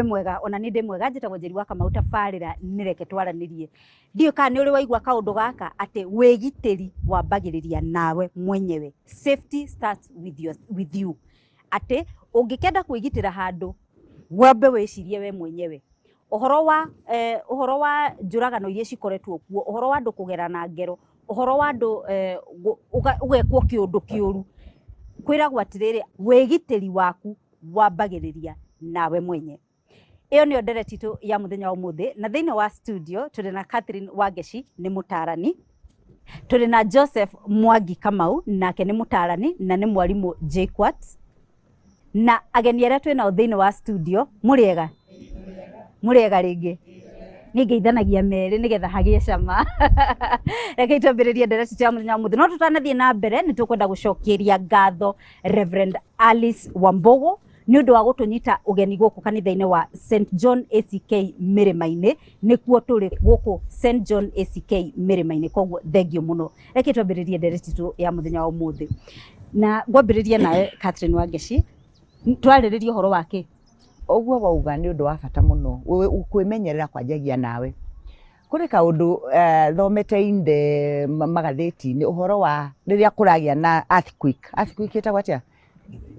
mwega ona ni ndi mwega njitagwo Njeri wa Kamau tabarira nireke twaranirie ndio kana ni uri waigua kaundu gaka ati wigitiri wambagiriria nawe mwenyewe. Safety starts with you. Ati ungikenda kwigitira handu wambe wicirie we mwenyewe. Uhoro wa njuragano iria cikoretwo kuo, uhoro wa andu kugerana ngero, uhoro wa andu ugekwo kiundu kiuru, kwiragwo atiriri wigitiri waku wambagiriria nawe mwenye. Iyo niyo ndereti tu ya muthenya wa umuthi, na thiini wa studio turi na Catherine Wangeci ni mutarani, turi na Joseph Mwangi Kamau nake ni mutarani na ni mwarimu JKUAT, na ageni aria twi nao thiini wa studio muriega ringi ningeithanagia meri nigetha hagie cama. Reke twambiririe ndereti cia muthenya wa umuthi, no tutanathie na mbere ni tukwenda gucokeria ngatho Reverend Alice Wambogo ni undu wa gutunyita ugeni guku kanitha-ini wa St John ACK Mirima-ini, nikuo turi guku St John ACK Mirima-ini. Koguo thengio muno. Reke twambiririe ndereti tu ya muthenya wa umuthi, na ngwambiririe nawe Catherine Wangeci, twariririe uhoro wake oguo wauga ni undu wa bata muno kwimenyerera kwanjagia nawe. Kuri kaundu thomete inde magatheti ni uhoro wa riria kuragia na earthquake etagwo atia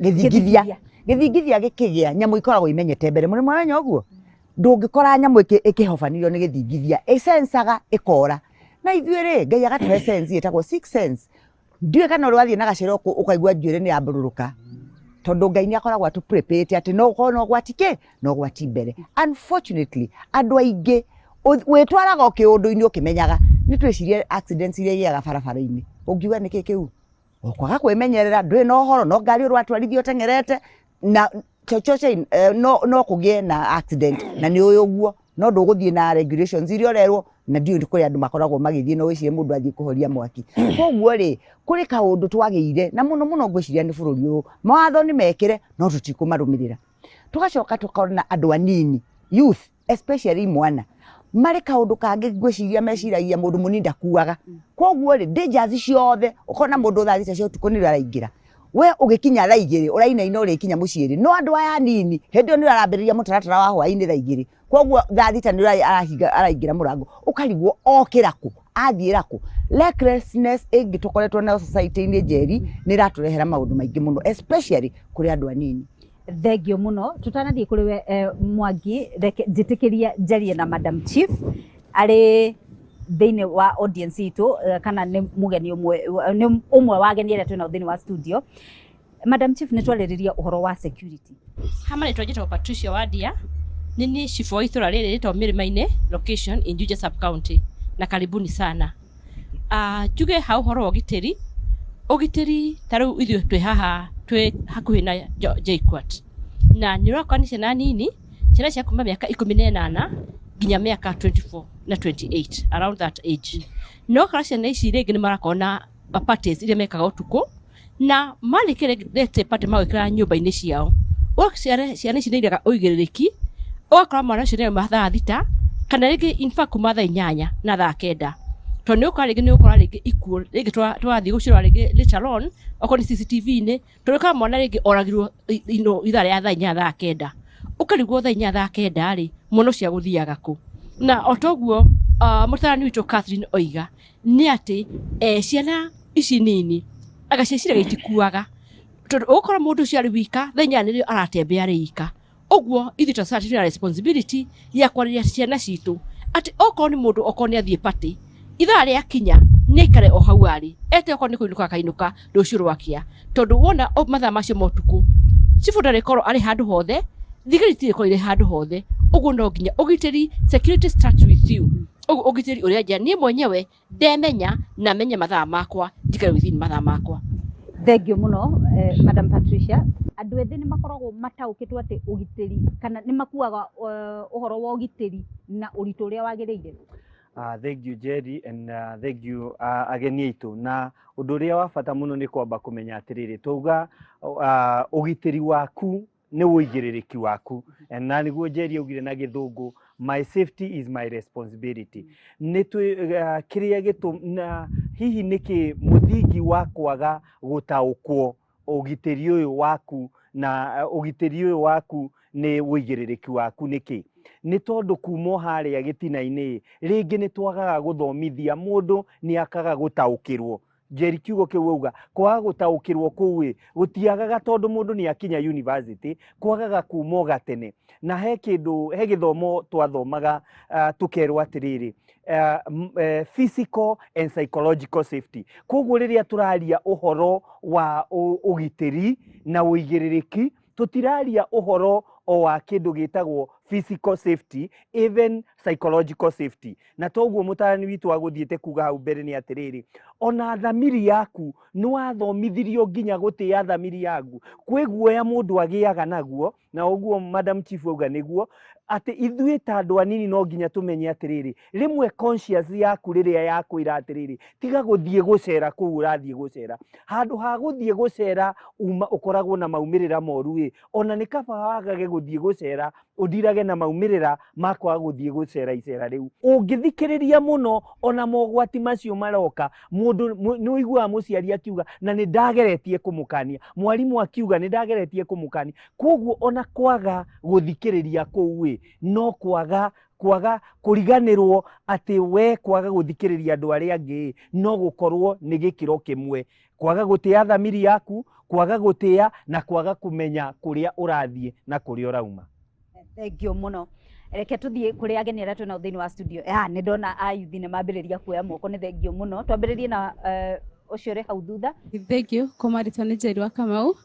githingithia gikigia nyamu ikoragwo imenyete mbere muri mwana oguo ndungikora nyamu ikihofanirio ni githingithia isensaga ikora na ithuire Ngai agatuhe sense etagwo six sense. Ndiwe kana urwathie na gacero ukaigua njuire ni ambururuka tondu Ngai ni akoragwo atu prepare ati no gwatike no gwati mbere. Unfortunately andu aingi wetwaraga okiundu-ini ukimenyaga ni twicirie accidents iria igiaga barabara-ini, ungiuga niki kiu okwaga kwimenyerera ndwi no horo no ngari urwatwarithio tengerete na chochote no kugie na accident na ni uguo no nduguthie na regulations iria urerwo na ndio kuri andu makoragwo magithie no wicirie mundu athie kuhoria mwaki. Koguo ri kuri kaundu twagiire na muno ngwiciria ni bururi uyu mawatho ni mekire no tutikumarumirira, tugacoka tukona andu anini youth especially mwana mari kaundu kangi ngwiciria meciragia mundu munini ndakuaga. Koguo ri dangers ciothe ukona mundu thaa cia utuku ni araingira we ugikinya thaa 2 uraina ino urikinya muciiri no andu aya nini hendio ni arambiriria mutaratara wa hwaini thaa 2. Koguo thaa 3 ni araingira murango ukarigwo okiraku athiiraku. Recklessness ingitukoretwo na society-ini Njeri ni raturehera maundu maingi muno especially kuri andu anini. Thengio muno. Tutanathie kuri we Mwangi, njitikiria njarie na Madam Chief ari thiini wa audience itu kana ni mugeni umwe wa ageni aria twina thiini wa studio. Madam Chief, ni twaririria uhoro wa security. Hama ni twajita Patricia Wadia, nini chief wa itura riri rito Mirima-ini location in Juja sub county, na karibuni sana. Juge ha uhoro wa ugitiri taru ithu twi haha twi hakuhi na JKUAT na nirakwa ni ciana nini, ciana cia kuma miaka 18 nginya miaka 24 na 28 around that age. No kara ciana ici rĩngĩ ni marakona parties iria mekaga utuku na malikire lete party magwikira nyumba-ini ciao. Ciana ici nĩiraga uigĩrĩrĩki ugakora mwana ũcio nĩ mathaa 6 kana rĩngĩ in fact kuma thaa 8 na thaa 9 tondu ukora rĩngĩ nĩ ukora rĩngĩ ikuo rĩngĩ twathie gucirwa rĩngĩ later on okoni CCTV-ini tondu kama mwana rĩngĩ oragirwo ithaa rĩa thaa 4 thaa 9 ukarigwo thaa 4 thaa 9 rĩ muno cia guthiaga ku. Na otoguo mutarani witu Catherine oiga ni ati ciana ici nini agaciciraga itikuaga tondu ukora mundu ucio ari wika thaa 4 nĩ aratembea ari wika. Oguo ithi ta society na responsibility ya kwaria ciana citu ati okorwo ni mundu okorwo ni athie party ithaa rĩa kinya nĩ ikare o hau ari ete okorwo ni kuinuka kainuka rucio rwakia tondu wona mathaa macio motuku cifu ndari korwo ari handu hothe thigari tire ko ire handu hothe. Uguo no nginya ugitiri security starts with you. Uguo ugitiri uria ja nie mwenyewe ndemenya na menye mathaa makwa ndikare within mathaa makwa. Thengio muno Madam Patricia. Andu ethĩ ni makoragwo mataukitwo ati ugitiri kana ni makuaga uhoro wa ugitiri na uritu uria wagiriire. Thank you Njeri and thank you ageni aitu, na undu uria wa bata muno ni kwamba kumenya atiriri tuga ugitiri waku ni uigiririki waku na niguo Njeri augire na githungu my safety is my responsibility. Ni kiria gitu na hihi niki muthingi wa kwaga gutaukwo ugitiri uyu waku na ugitiri uyu waku ni wigiririku waku niki ni tondu kumo haria gitinaini ringi ni twagaga guthomithia mundu ni akaga gutaukirwo Njeri kiugo kiu uga kwaga gutaukirwo kuwi gutiagaga tondu mundu ni akinya university kwagaga kumo gatene na he githomo twathomaga tukerwa atiriri physical and psychological safety koguo riria turaria uhoro wa ugitiri na uigiririki tutiraria uhoro o wa kindu gitagwo physical safety even psychological safety na toguo mutarani witu aguthiete kuga hau mbere ni atiriri ona thamiri yaku no athomithirio nginya gutia thamiri yaku kwiguoya mundu agiaga naguo na uguo madam chief uga niguo ati ithuĩ ta andũ anini no nginya tumenye atiriri rimwe conscious yaku riria yakwira atiriri tiga guthie gucera kuu urathie gucera handu ha guthie gucera ukoragwo na maumirira moru ona ni kaba wagage guthie gucera udirage na maumirira makwa guthie gucera icera riu ungithikiriria muno ona mogwati macio maroka mundu ni uigua muciari akiuga na ni ndageretie kumukania mwalimu akiuga ni ndageretie kumukania koguo ona kwaga guthikiriria kuu no kwaga kuriganirwo ati we kwaga guthikiriria andu aria angi no gukorwo ni gikiro kimwe kwaga gutia thamiri yaku kwaga gutia na kwaga kumenya kuria urathie na kuria urauma. Thank you muno. Reke tuthie kuri ageni aria twina thiini wa studio ni ndona ayuthi ni mambiriria kuoya moko ni thank you muno twambiririe na ucio ri hau thutha. Thank you kumaritwo ni Njeri wa Kamau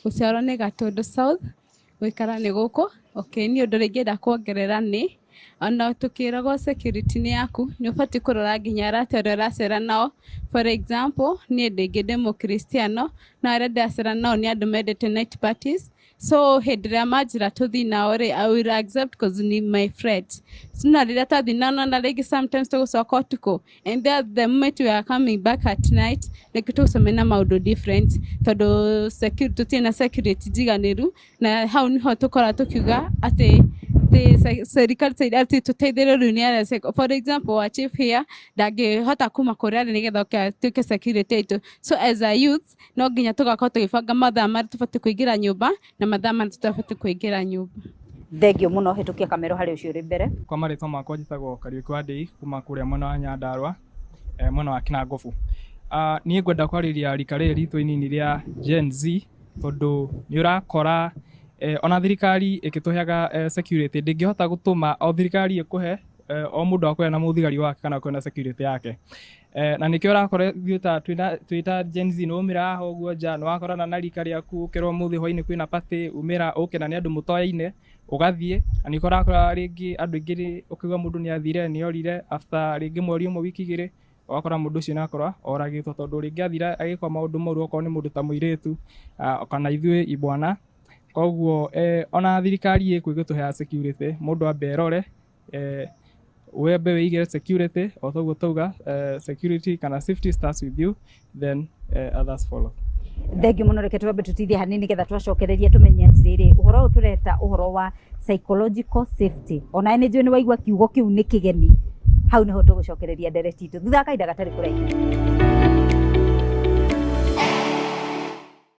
guciarwo ni Gatundu South gwikara ni guku okay ni undu ringenda kuongerera ni ona tukiragwo security ni yaku ni ubati kurora nginya aratere racera nao for example ni ndingi demo Cristiano na arenda acera nao ni andu mendete night parties so hedra majira tuthi nao ri I will accept because ni my friends sina rira tathi nao na rigi sometimes to gucoka tuko and the moment we are coming back at night like tusomena maundu different tondu security tina security jiganiru na hau niho tukora tukiuga ati serikali ati tuteithĩrĩrio ni arĩa for example wa chief here ndangĩhota kuma kũrĩa arĩ nĩgetha tuĩke security itũ so as a youth no nginya tũgakorwo tũgĩbanga mathaa marĩa tũbatiĩ kũingĩra nyũmba na mathaa marĩa tũtabatiĩ kũingĩra nyũmba. Thengiũ mũno hĩtũkia kamero harĩ ũcio ũrĩ mbere. Kwa marĩtwa makwa njĩtagwo Kariuki wa Ndĩi kuma kũrĩa mwena wa Nyandarua mwena wa Kinangobu. Niĩ ngwenda kwarĩria rika rĩrĩ ritũ inini rĩa Gen Z tondũ nĩ ũrakora ona thirikari ikituheaga security ndingihota gutuma o thirikari ikuhe o mundu akoya na muthigari wake kana kwena security yake na nikio rakore thiuta twita Gen Z no mira ho guo nja no akorana na rika riaku ukirwo muthi hoini kwina party umira ukena ni andu mutoyaine ugathie ani korakora ringi andu ingiri ukigwa mundu ni athire ni orire after ringi mweri umwe wiki igiri wakora mundu ucio nakora oragitwo tondu ringi athira agikwa maundu moru okwo ni mundu ta muiretu kana ithui ibwana koguo ona thirikari ikwigituhea security mundu amberore webe weigere security otoguo tauga security kana safety starts with you then others follow. Thengiũ mũno reke twambe tutithie hanini getha twacokererie tumenye atiriri uhoro tureta uhoro wa psychological safety ona ni njui ni waigua kiugo kiu ni kigeni hau niho tugucokereria ndereti itu thutha kaida gatari kuraihu.